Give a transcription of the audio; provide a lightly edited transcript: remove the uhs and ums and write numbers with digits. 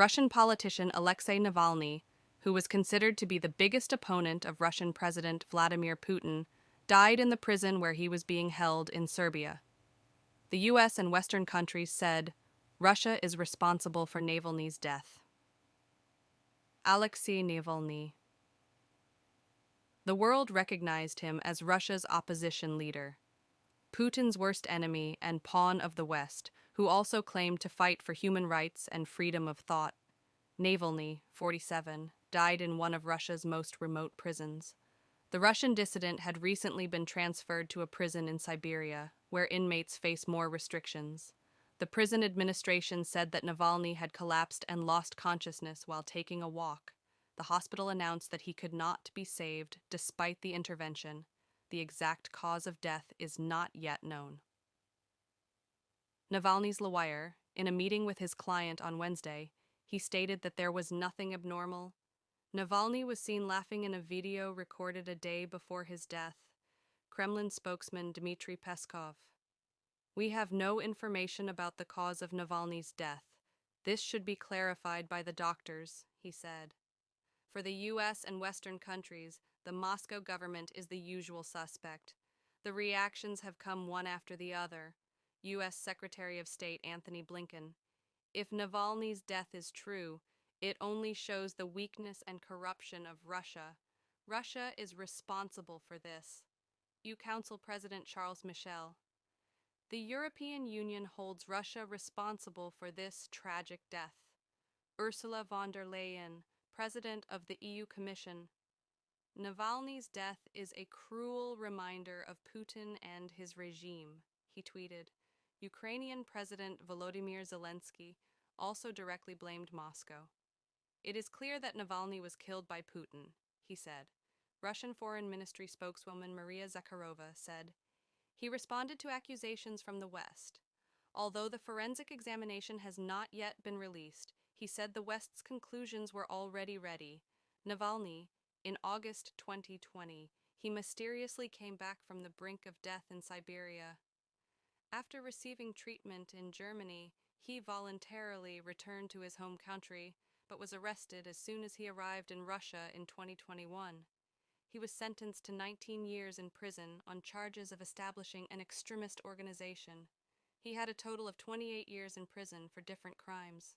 Russian politician Alexei Navalny, who was considered to be the biggest opponent of Russian President Vladimir Putin, died in the prison where he was being held in Serbia. The US and Western countries said Russia is responsible for Navalny's death. Alexei Navalny. The world recognized him as Russia's opposition leader, Putin's worst enemy and pawn of the West, who also claimed to fight for human rights and freedom of thought. Navalny, 47, died in one of Russia's most remote prisons. The Russian dissident had recently been transferred to a prison in Siberia, where inmates face more restrictions. The prison administration said that Navalny had collapsed and lost consciousness while taking a walk. The hospital announced that he could not be saved despite the intervention. The exact cause of death is not yet known. Navalny's lawyer, in a meeting with his client on Wednesday, he stated that there was nothing abnormal. Navalny was seen laughing in a video recorded a day before his death. Kremlin spokesman Dmitry Peskov. We have no information about the cause of Navalny's death. This should be clarified by the doctors, he said. For the US and Western countries, the Moscow government is the usual suspect. The reactions have come one after the other. US Secretary of State Antony Blinken. If Navalny's death is true, it only shows the weakness and corruption of Russia. Russia is responsible for this. EU Council President Charles Michel. The European Union holds Russia responsible for this tragic death. Ursula von der Leyen, President of the EU Commission. Navalny's death is a cruel reminder of Putin and his regime, he tweeted. Ukrainian President Volodymyr Zelensky also directly blamed Moscow. It is clear that Navalny was killed by Putin, he said. Russian Foreign Ministry spokeswoman Maria Zakharova said, he responded to accusations from the West. Although the forensic examination has not yet been released, he said the West's conclusions were already ready. Navalny, in August 2020, he mysteriously came back from the brink of death in Siberia. After receiving treatment in Germany, he voluntarily returned to his home country, but was arrested as soon as he arrived in Russia in 2021. He was sentenced to 19 years in prison on charges of establishing an extremist organization. He had a total of 28 years in prison for different crimes.